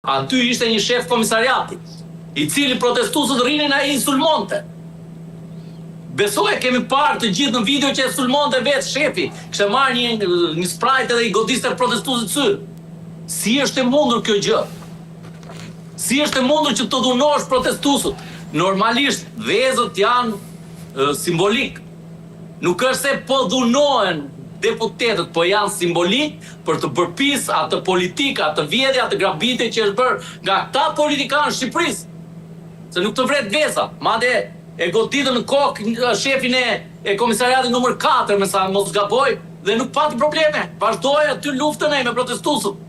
Aty ishte një shef komisariati, i cili protestuesët rrinin ai insulmonte. Besoj kemi parë të gjithë në video që e sulmonte vetë shefi, kishte marrë një sprite dhe i godiste protestuesët sy. Si është e mundur kjo gjë? Si është e mundur që të dhunosh protestuesët? Normalisht vezët janë simbolik. Nuk është se po dhunohen deputetët, po janë simbolik për të përpis atë politika, atë vjedhje, atë grabitje që është bërë nga këta politikanë Shqipërisë. Se nuk të vret vesa, madje e goditën në kokë shefin e komisariatit numër 4, me sa mos gaboj, dhe nuk pati probleme. Vazhdoi aty luftën e me protestuesët.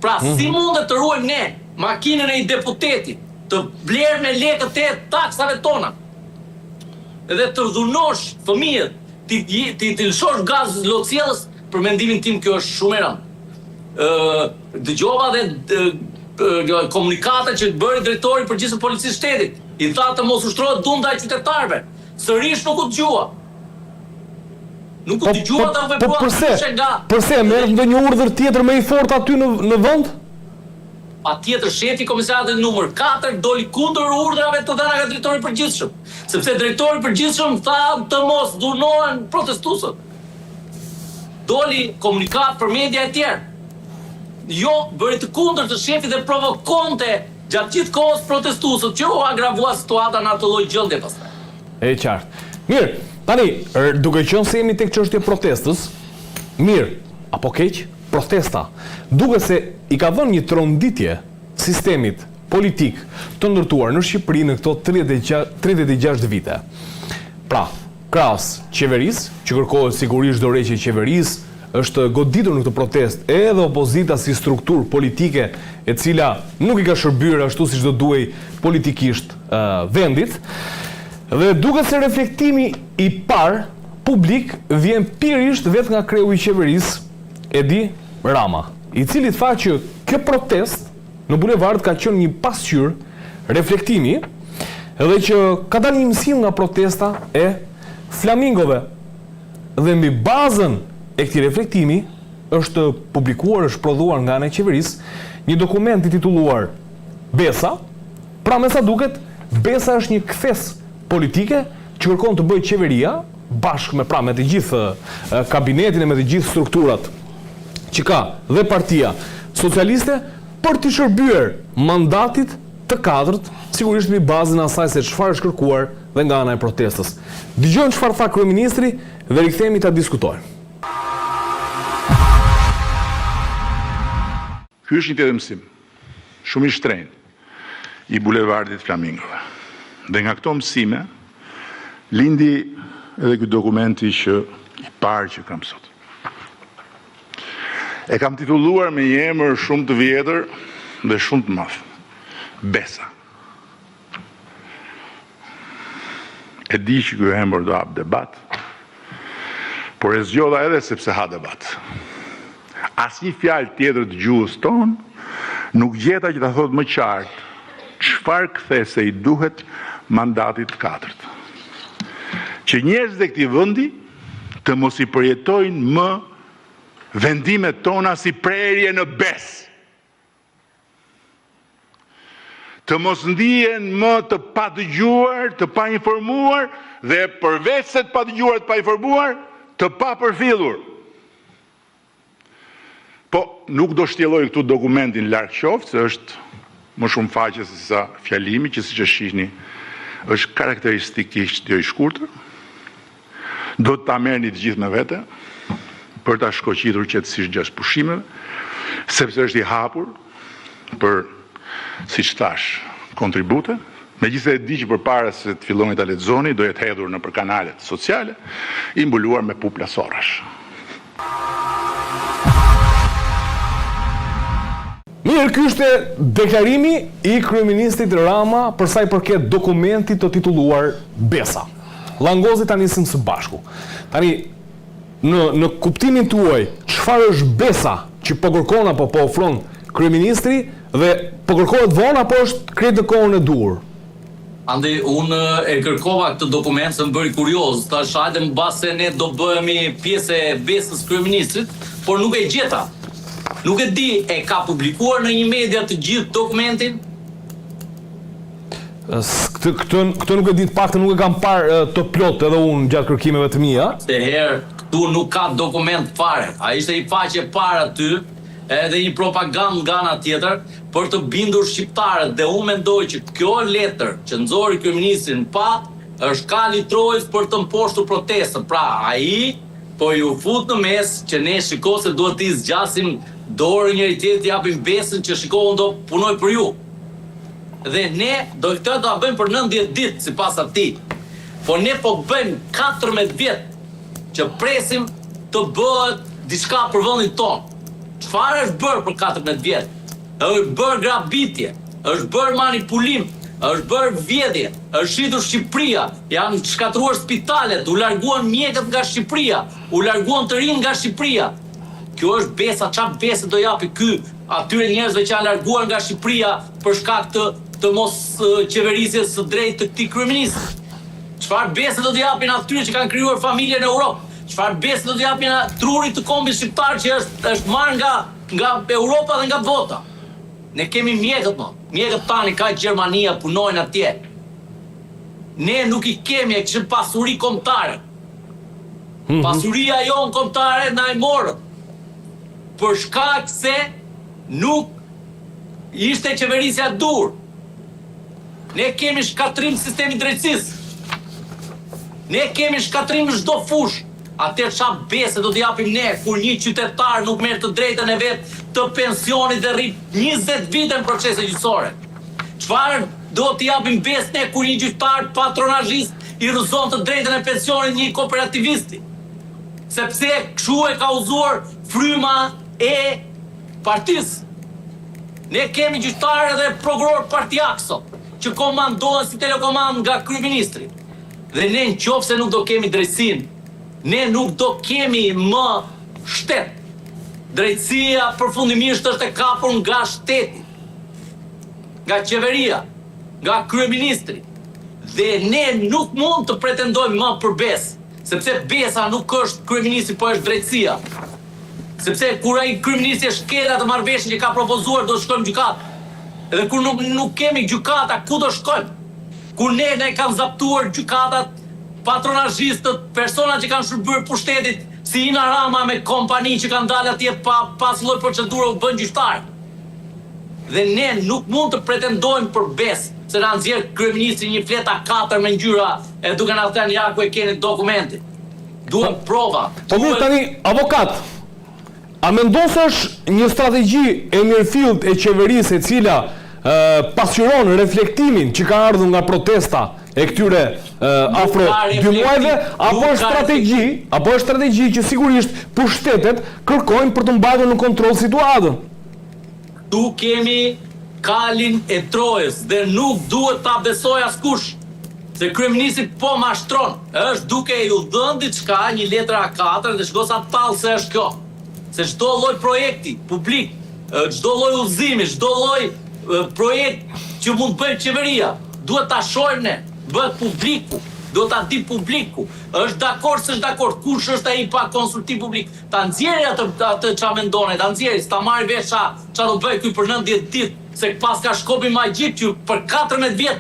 Pra, si mundet të ruajmë ne makinën e një deputeti, të blerë me lekët e taksave tona, edhe të dhunosh fëmijët, ti lëshosh gaz lotësjellës, për mendimin tim kjo është shumë e rëndë. Dëgjova dhe komunikata që bëri drejtori i përgjithshëm të policisë shtetit. I tha të mos ushtrohet dhunda e qytetarëve. Sërish nuk u dëgjua. Nuk u dëgjua ta veprua nga. Përse merr ndonjë urdhër tjetër më i fortë aty në vend? Patjetër shefi i komisariatit numër 4 doli kundër urdhrave të dhëna nga drejtori i përgjithshëm, sepse drejtori i përgjithshëm tha të mos dhunohen protestuesët. Doli komunikat për media e tjerë. Jo, bëri të kundërt të shefit dhe provokonte gjatë gjithë kohës protestuesët, që u agravua situata në atë lloj gjendje pastaj. E qartë. Mirë, tani, duke qenë se jemi tek çështja e protestës, mirë apo keq, protesta, duke se i ka dhënë një tronditje sistemit politik të ndërtuar në Shqipëri në këto 36 vite. Pra, krahas qeverisë, që kërkohet sigurisht dorëheqja e qeverisë, është goditur në këtë protest edhe opozita si strukturë politike e cila nuk i ka shërbyer ashtu siç do duhej politikisht vendit. Dhe duke se reflektimi i parë publik vjen pirisht vetë nga kreu i qeverisë, Edi Rama, i cili tha që kjo protest në bulevard ka qenë një pasqyrë reflektimi edhe që ka dalë një mësim nga protesta e flamingove. Dhe mbi bazën e këtij reflektimi është publikuar, është prodhuar nga ana e qeverisë një dokument i titulluar Besa. Pra me sa duket, Besa është një kthes politike që kërkon të bëjë qeveria bashkë me të gjithë kabinetin e me të gjithë strukturat që ka dhe partia socialiste për të shërbyer mandatit të katërt, sigurisht mbi bazën e asaj se çfarë është kërkuar dhe nga ana e protestës. Dëgjojmë çfarë tha kryeministri dhe rikthehemi ta diskutojmë. Ky është një tjetër mësim, shumë i shtrenjtë i bulevardit Flamingove. Dhe nga këto mësime lindi edhe ky dokumenti që i parë që kam sot. E kam titulluar me një emër shumë të vjetër dhe shumë të madh. Besa. E di që ky emër do hap debat, por e zgjodha edhe sepse ha debat. Asnjë fjalë tjetër të gjuhës tonë nuk gjeta që ta thotë më qartë çfarë kthese i duhet mandatit të katërt. Që njerëzit e këtij vendi të mos i përjetojnë më vendimet tona si prerje në bes. Të mos ndihen më të padëgjuar, të painformuar dhe përveç se të padëgjuar, të painformuar, të papërfillur. Po, nuk do shtjelloj këtu dokumentin larg qoftë, se është më shumë faqe se sa fjalimi, që siç e shihni, është karakteristikisht jo i shkurtër. Do të ta merrni të gjithë me vete për ta shkoqitur qetësisht gjatë pushimeve, sepse është i hapur për, siç thash, kontribute. Megjithëse e di që përpara se të filloni ta lexoni, do jetë hedhur nëpër kanalet sociale, i mbuluar me pupla sorrash. Mirë, ky është deklarimi i kryeministrit Rama për sa i përket dokumentit të titulluar Besa. Llangozit ta nisim së bashku. Tani në kuptimin tuaj, çfarë është Besa që po kërkon apo po ofron kryeministri dhe po kërkohet vonë apo është krejt në kohën e duhur? Andi, unë e kërkova këtë dokument se më bëri kurioz, tash hajde mbase ne do bëhemi pjesë e Besës kryeministrit, por nuk e gjeta. Nuk e di, e ka publikuar në një media të gjithë dokumentin? Këtë nuk e di të paktën nuk e kam parë të plot edhe unë gjatë kërkimeve të mia. Se herë, këtu nuk ka dokument fare. A ishte një faqe para aty, edhe një propagandë nga ana tjetër, për të bindur shqiptarët, dhe unë mendoj që kjo letër që nxori kryeministrin pa, është kali trojës për të mposhtur protestën. Pra, ai po ju fut në mes që ne shiko se duhet t'i zgjasim dorë njëri tjetrit, japim besën që shiko unë do punoj për ju. Dhe ne do këtë ta bëjmë për 90 ditë sipas atij. Po ne po bëjmë 14 vjet që presim të bëhet diçka për vendin tonë. Çfarë është bërë për 14 vjet? Është bërë grabitje, është bërë manipulim, është bërë vjedhje, është shitur Shqipëria, janë shkatruar spitalet, u larguan mjekët nga Shqipëria, u larguan të rinj nga Shqipëria. Kjo është besa, çfarë bese do japi ky atyre njerëzve që janë larguar nga Shqipëria për shkak të mos qeverisjes së drejtë të këtij kryeministri? Çfarë bese do t'i japin atyre që kanë krijuar familje në Europë? Çfarë bese do t'i japin trurit të kombit shqiptar që është marrë nga Europa dhe nga bota? Ne kemi mjekët, mjekët tani ka Gjermania punojnë atje. Ne nuk i kemi, e kishim pasuri kombëtare. Pasuria jonë kombëtare na e morët. Për shkak se nuk ishte qeverisja dur. Ne kemi shkatrim sistemi drejtësisë. Ne kemi shkatrim në çdo fushë. Atëherë çfarë bese do t'i japim ne kur një qytetar nuk merr të drejtën e vet të pensionit dhe rri 20 vite në procese gjyqësore? Çfarë do t'i japim besë ne kur një gjyqtar patronazhist i rrëzon të drejtën e pensionit një kooperativisti? Sepse kështu e ka uzuar fryma e partisë. Ne kemi gjyqtarë dhe prokuror partijak sot, që komandohen si telekomand nga kryeministri. Dhe ne nëse nuk do kemi drejtësinë, ne nuk do kemi më shtet. Drejtësia përfundimisht është e kapur nga shteti, nga qeveria, nga kryeministri. Dhe ne nuk mund të pretendojmë më për besë, sepse besa nuk është kryeministri, po është drejtësia. Sepse kur ai kryeministri shkel atë marrëveshje që ka propozuar, do shkojmë gjykatë. Edhe kur nuk kemi gjykata, ku do shkojmë? Kur ne kanë zaptuar gjykatat, patronazhistët, persona që kanë shërbyer pushtetit, si Ina Rama me kompani që kanë dalë atje pas lloj procedure u bën gjyqtar. Dhe ne nuk mund të pretendojmë për besë, se na nxjerr kryeministri një fleta 4 me ngjyra e duke na thënë ja ku e keni dokumentin. Duhen prova. Po mirë tani, avokat, a mendon se është një strategji e mirëfillt e qeverisë e cila pasqyron reflektimin që ka ardhur nga protesta e këtyre afro 2 muajve, apo është strategji që sigurisht pushtetet kërkojnë për të mbajtur në kontroll situatën? Tu kemi kalin e trojës dhe nuk duhet ta besoj askush, se kryeministri po mashtron, është duke ju dhënë diçka, një letër A4 dhe shko sa tallë se është kjo. Se çdo lloj projekti publik, çdo lloj udhëzimi, çdo lloj projekt që mund bëjë qeveria, duhet ta shohim ne, bëhet publiku, do ta di publiku, është dakord se është dakord, kush është ai pa konsultim publik, ta nxjerrë atë ç'a mendon, ta nxjerrë, ta marrë vesh ç'a do bëj ky për 90 ditë, se pas ka shkopi magjik që për 14 vjet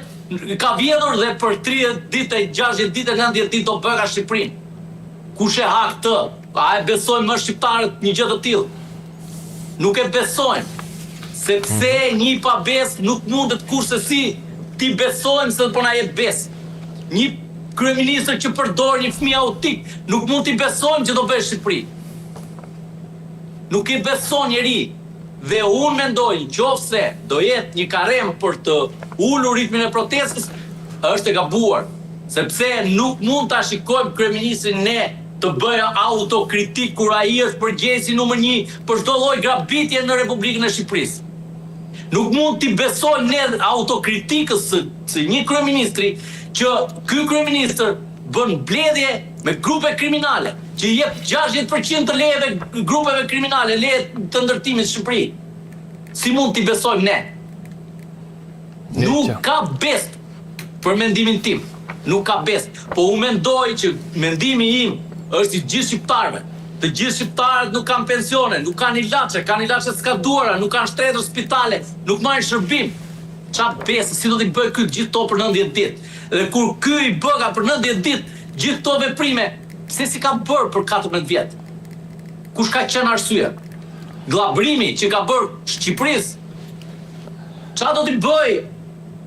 ka vjedhur dhe për 30 ditë, 60 ditë, 90 ditë do bëka Shqipërinë. Kush e ha këtë? A e besojnë më shqiptarët një gjë të tillë? Nuk e besojnë. Sepse një pa besë nuk mundet kurse si ti besojmë se po na jep besë. Një kryeministër që përdor një fëmijë autik, nuk mund t'i besojmë që do bëjë Shqipëri. Nuk i beson njeri. Dhe unë mendoj, nëse do jetë një karem për të ulur ritmin e protestës, është e gabuar. Sepse nuk mund ta shikojmë kryeministrin ne të bëjë autokritik kur ai është përgjegjësi numër 1 për çdo lloj grabitje në Republikën e Shqipërisë. Nuk mund t'i besojmë ne autokritikës së një kryeministri që ky kryeministër bën mbledhje me grupe kriminale, që jep 60% të lejeve grupeve kriminale, leje të ndërtimit në Shqipëri. Si mund t'i besojmë ne? Nuk ka besë për mendimin tim. Nuk ka besë. Po u mendoj që mendimi im është i gjithë shqiptarëve. Të gjithë shqiptarët nuk kanë pensione, nuk kanë ilaçe skaduara, nuk kanë shtretër spitale, nuk marrin shërbim. Qa besë, si do t'i bëj këtë gjithë to për 90 ditë? Dhe kur ky i bëga për 90 ditë, gjithë to veprime, pse si ka bërë për 14 vjetë? Kush ka qenë arsye? Glabrimi që ka bërë Shqipërisë. Qa do t'i bëj?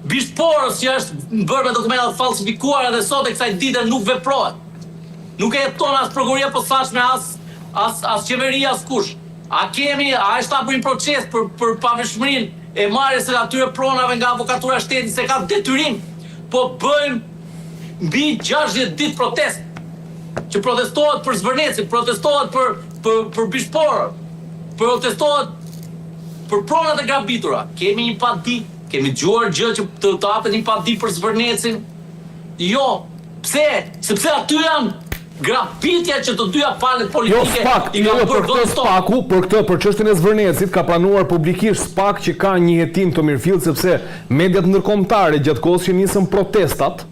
Bishporës që është bërë me dokumentat falsifikuara dhe sot e kësaj dite nuk veprohet. Nuk e jeton as prokuroria posaçme, as qeveria, as kush. A është hapur një proces për paveshmërinë e marrjes së atyre pronave nga avokatura e shtetit se ka detyrim, po bëjmë mbi 60 ditë protest. Që protestohet për Zvërnecin, protestohet për Bishporën, protestohet për pronat e grabitura. Kemi një padi, kemi dëgjuar gjë që të hapet një padi për Zvërnecin. Jo, pse? Sepse aty janë grafitja që të dyja palët politike për këtë çështjen e Zvërnecit ka pranuar publikisht SPAK që ka një hetim të mirëfill sepse mediat ndërkombëtare gjatë kohës që nisën protestat,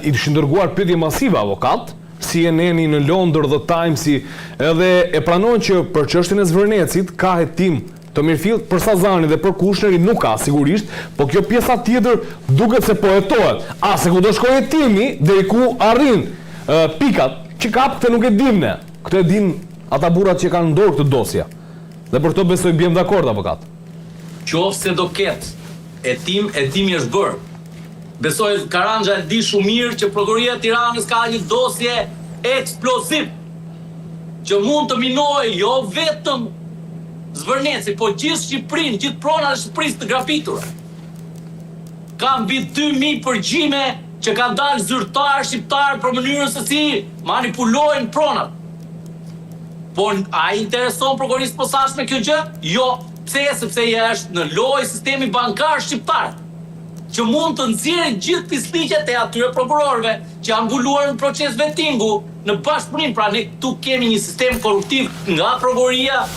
i kishin dërguar pyetje masive avokat, CNN-i në Londër, The Times, edhe e pranojnë që për çështjen e Zvërnecit ka hetim të mirëfill, për Sazani dhe për Kushneri nuk ka sigurisht, po kjo pjesa tjetër duket se po hetohet. A se ku do shkoj hetimi deri ku arrin pikat që kap këtë nuk e dim ne. Këtë e din ata burrat që kanë ndorë këtë dosje. Dhe për to besoj bjem dakord avokat. Qofse do ketë hetimi është bërë. Besoj Karanja e di shumë mirë që prokuroria e Tiranës ka një dosje eksploziv që mund të minojë jo vetëm Zvërneci, po gjithë Shqipërinë, gjithë pronat e Shqipërisë të grafitura. Ka mbi 2000 përgjime që ka dalë zyrtarë shqiptarë për mënyrën se si manipulojnë pronat. Po a intereson prokurorisë posaçme kjo gjë? Jo, pse? Sepse është në lojë sistemi bankar shqiptar, që mund të nxjerrë gjithë pisliqet e atyre prokurorëve që janë mbuluar në proces vettingu në bashkëpunim. Pra ne këtu kemi një sistem korruptiv nga prokuroria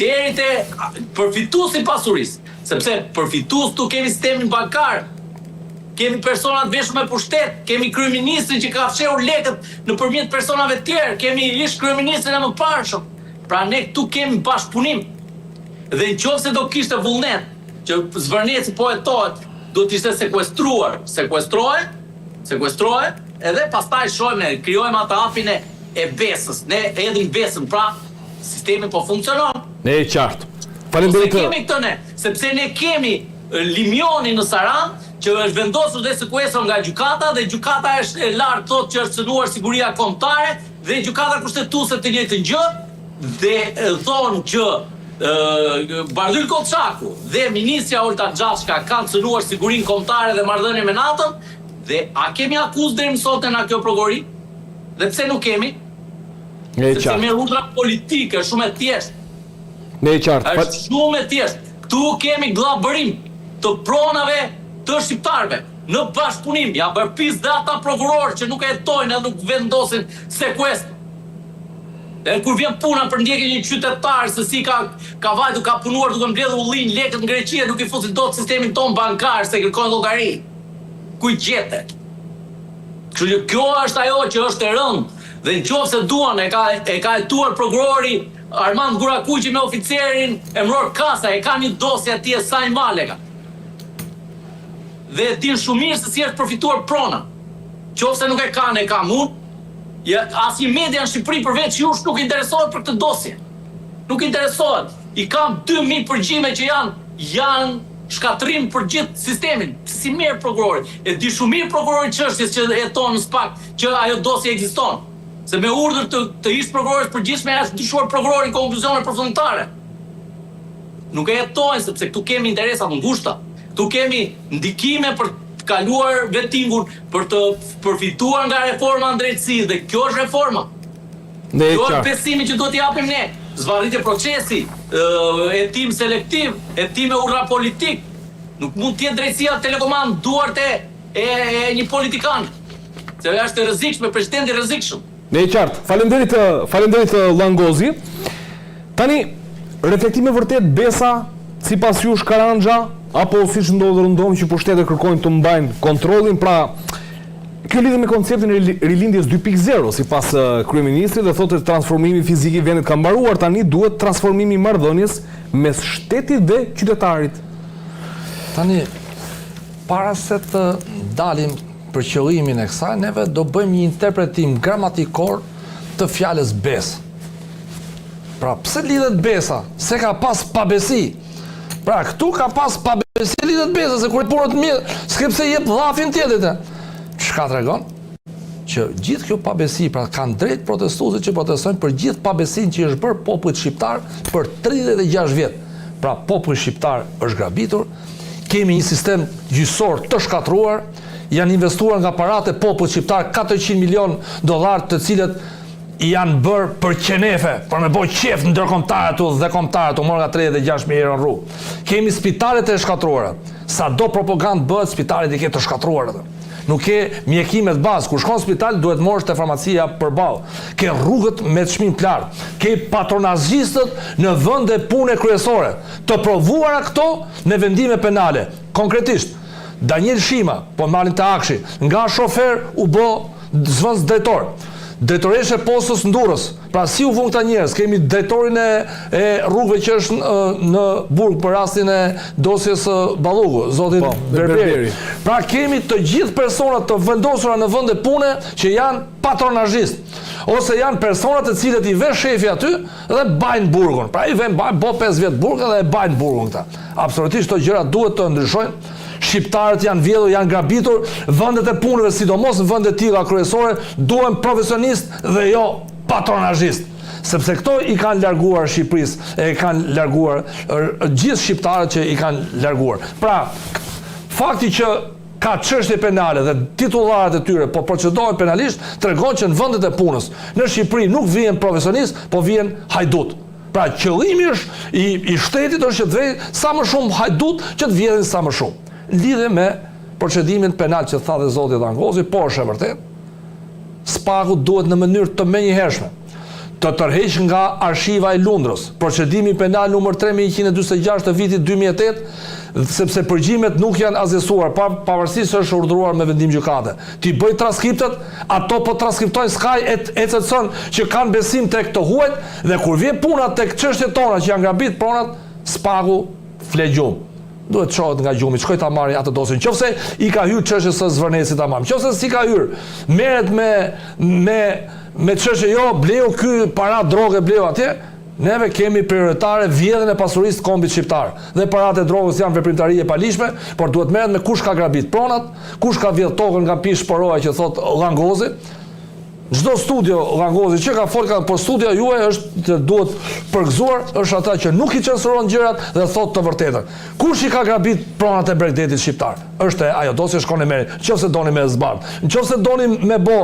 deri te përfituesi pasurisë, sepse përfitues tu kemi sistemin bankar, kemi personat veshur me pushtet, kemi kryeministrin që ka fshehur lekët nëpërmjet personave të tjerë, kemi ish kryeministrin e mëparshëm. Pra ne këtu kemi bashkëpunim. Dhe nëse do kishte vullnet që Zvërneci po hetohet, do të ishte sekuestrohet, edhe pastaj shohim ne krijojmë atë hapin e besës. Ne edhim besën, pra sistemi po funksionon. Ne e qartë. Faleminderit. Kemi këtë ne, sepse ne kemi Limionin në Saran, që është vendosur dhe sekuestro nga gjykata, dhe gjykata është e lartë thotë që është cënuar siguria kombëtare, dhe gjykata kushtetuese të njëjtën gjë, dhe thonë që Bardhyl Koçaku dhe ministrja Olta Xhashka kanë cënuar sigurinë kombëtare dhe marrëdhënie me NATO-n, dhe a kemi akuzë deri më sot nga kjo prokurori? Dhe pse nuk kemi? Sepse me urdhra politike shumë e thjeshtë. Ne e qartë. Është shumë e thjeshtë. Ktu kemi glabërim të pronave të shqiptarëve në bashkëpunim. Ja bërpis dhe ata prokurorë që nuk e jetojnë dhe nuk vendosin sekuestër. Dhe kur vjen puna për ndjekje një qytetar se si ka vajtur, ka punuar duke mbledhur ullin lekët në Greqi, nuk i fusin dot sistemin ton bankar se kërkojnë llogari. Ku i gjete? Kështu që kjo është ajo që është e rëndë. Dhe nëse duan e ka hetuar prokurori Armand Gurakuqi me oficerin Emror Kasa, e ka një dosje atje sa i Maleka. Dhe din shumë mirë se si është përfituar prona. Nëse nuk e kanë, e kam unë. Asnjë media në Shqipëri përveç jush nuk interesohet për këtë dosje. Nuk interesohet. I kam 2000 përgjime që janë shkatrim për gjithë sistemin. Si mirë prokurori. E di shumë mirë prokurori çështjes që jeton në SPAK që ajo dosje ekziston. Se me urdhër të ish prokurorës përgjithshme është dyshuar prokurori në konkluzione përfundimtare. Nuk e jetojnë sepse këtu kemi interesa të ngushta. Këtu kemi ndikime për të kaluar vettingun, për të përfituar nga reforma në drejtësi, dhe kjo është reforma. Kjo është besimi që duhet t'i japim ne. Zvarritje procesi, hetim selektiv, hetim me urdhra politik. Nuk mund t'jetë drejtësia telekomand duart e një politikan. Se është e rrezikshme, presidenti i rrezikshëm. Ne e qartë. Faleminderit Langozi. Tani, reflektime vërtet besa sipas jush Karanja, apo siç ndodh rëndom që pushtetet kërkojnë të mbajnë kontrollin, pra Kjo lidhet me konceptin e rilindjes 2.0, sipas kryeministrit, dhe thotë transformimi fizik i vendit ka mbaruar, tani duhet transformimi i marrëdhënies mes shtetit dhe qytetarit. Tani, para se të dalim për qëllimin e kësaj, neve do bëjmë një interpretim gramatikor të fjalës besë. Pra, pse lidhet besa? Se ka pas pabesi. Pra, këtu ka pas pabesi, lidhet besa, se kur punët mirë, s'ke pse jep dhafin tjetrit. Çka tregon? Që gjithë kjo pabesi, pra kanë drejt protestuesit që protestojnë për gjithë pabesin që është bërë popullit shqiptar për 36 vjet. Pra, populli shqiptar është grabitur, kemi një sistem gjyqësor të shkatruar, janë investuar nga parate popullit shqiptar $400 milion, të cilët janë bërë për qenefe, për me boj qef në ndërkombëtarët dhe kombëtarët, u morë nga 36.000 euro në rrugë. Kemi spitalet e shkatruara. Sa do propagandë bëhet, spitalet i ke të shkatruara. Nuk ke mjekimet bazë. Kur shkon në spital, duhet morësh te farmacia përballë. Ke rrugët me çmim të lartë. Ke patronazhistët në vende pune kryesore. Të provuara këto në vendime penale. Konkretisht, Daniel Shima, po marrin te Akshi, nga shofer u bë zvendës drejtor. Drejtoreshe postës në Durrës. Pra si u vun këta njerëz? Kemi drejtorin e rrugëve që është në Burg për rastin e dosjes Ballugu, zotin Berberi. Pra kemi të gjithë personat të vendosura në vende pune që janë patronazhist, ose janë personat të cilët i vën shefi aty dhe bajnë burgun. Pra i vën bo 5 vjet burg dhe e bajnë burgun këta. Absolutisht këto gjëra duhet të ndryshojnë. Shqiptarët janë vjedhur, janë grabitur, vendet e punëve, sidomos në vende tilla kryesore, duhen profesionist dhe jo patronazhist. Sepse këto i kanë larguar Shqipërisë, e kanë larguar gjithë shqiptarët që i kanë larguar. Pra, fakti që ka çështje penale dhe titullarët e tyre po procedohen penalisht, tregon që në vendet e punës në Shqipëri nuk vjen profesionist, po vjen hajdut. Pra, qëllimi është i shtetit është që të vej sa më shumë hajdut që të vjedhin sa më shumë. Lidhe me procedimin penal që tha dhe zoti Dangozi, po është e vërtet, spaku duhet në mënyrë të menjëhershme të tërheq nga arshiva e Lundrës procedimi penal numër 3146 të vitit 2008, sepse përgjimet nuk janë azësuar, pavarësisht se është urdhëruar me vendim gjykate. Ti bëj transkriptet, ato po transkriptojnë skaj ECC-n që kanë besim tek të huajt, dhe kur vjen puna tek çështjet tona që janë grabit pronat, spaku flegjum. Duhet çohet nga gjumi, shkoj ta marrë atë dosjen. Nëse i ka hyrë çështjes së Zvërnesit tamam. Nëse si ka hyrë, merret me çështje jo, bleu ky para droge bleu atje. Neve kemi prioritare vjedhjen e pasurisë të kombit shqiptar. Dhe paratë e drogës janë veprimtari e palishme, por duhet merret me kush ka grabit pronat, kush ka vjedh tokën nga pish poroja që thot Langozi. Çdo studio Langozi që ka folka por studia juaj është që duhet përgëzuar, është ata që nuk i censuron gjërat dhe thot të vërtetën. Kush i ka grabit pronat e Bregdetit shqiptar? Është ajo dosje shkon e merri. Nëse doni me zbardh, nëse doni me bë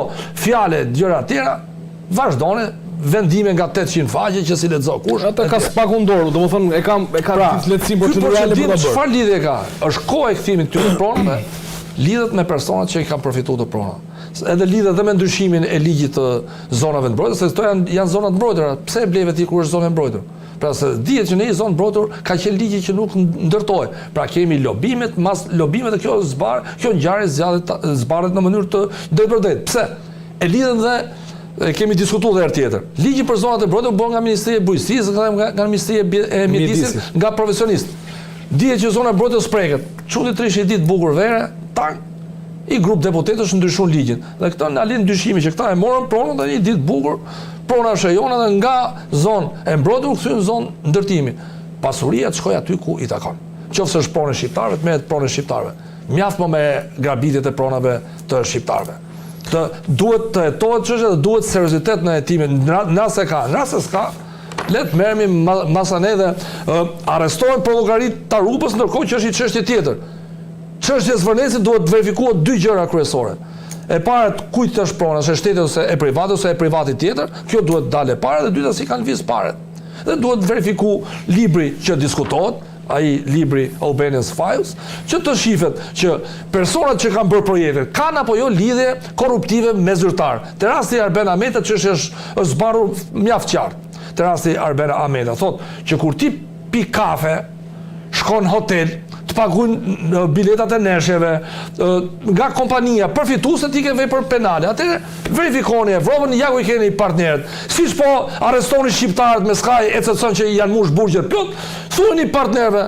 fjalë gjëra të tjera, vazhdoni vendime nga 800 faqe që si lexo kush. Ata ka spaku ndorë, domethënë e ka lehtësim procedurale për ta bërë. Çfarë lidhje ka? Është koha e kthimit të pronave, lidhet me personat që i kanë përfituar të pronave. Edhe lidhet dhe me ndryshimin e ligjit të zonave të mbrojtura, se këto janë zona të mbrojtura. Pse e bleve ti kur është zonë e mbrojtur? Pra se dihet që në një zonë mbrojtur ka qenë ligji që nuk ndërtohet. Pra kemi lobimet, mas lobimet dhe kjo ngjarje zbarret në mënyrë të drejtpërdrejtë. Pse? E lidhen dhe kemi diskutuar edhe tjetër. Ligji për zonat e mbrojtura bën nga Ministria e Bujqësisë, nga Ministria e Mjedisit, nga profesionistë. Dihet që zona e mbrojtura spreket. Çuditërisht i ditë bukur vere, tang i grup deputetësh ndryshon ligjin. Dhe këta na lind dyshimi që këta e morën pronën dhe një ditë bukur, prona shejona dhe nga zonë e mbrojtur u kthyen zonë ndërtimi. Pasuria të shkojë aty ku i takon. Qofse është pronë shqiptarëve, merret pronë shqiptarëve. Mjaft me grabitjet e pronave të shqiptarëve. Duhet të hetohet çështja dhe duhet seriozitet në hetimin. Nëse s'ka, le të merremi masane dhe arrestohen për llogarit të rrugës, ndërkohë që është një çështje tjetër. Çështja e Zvërnesit duhet të verifikohet dy gjëra kryesore. E para, kujt është prona, është e shtetit ose e private ose e privati tjetër, kjo duhet dalë para, dhe dyta si kanë lëviz paret. Dhe duhet verifiku libri që diskutohet, ai libri Albanian Files, që të shifet që personat që kanë bërë projekte kanë apo jo lidhje korruptive me zyrtar. Te rasti Arben Ahmeta çështja është zbarur mjaft qartë. Te rasti Arben Ahmeta thotë që kur ti pi kafe, shkon në hotel, të paguajnë biletat e neshjeve, nga kompania përfituese ti ke vepër penale. Atëherë verifikoni, Evropën ja ku i keni partnerët. Siç po arrestoni shqiptarët me Sky ECC që janë mush burgjer plot, thuani partnerëve,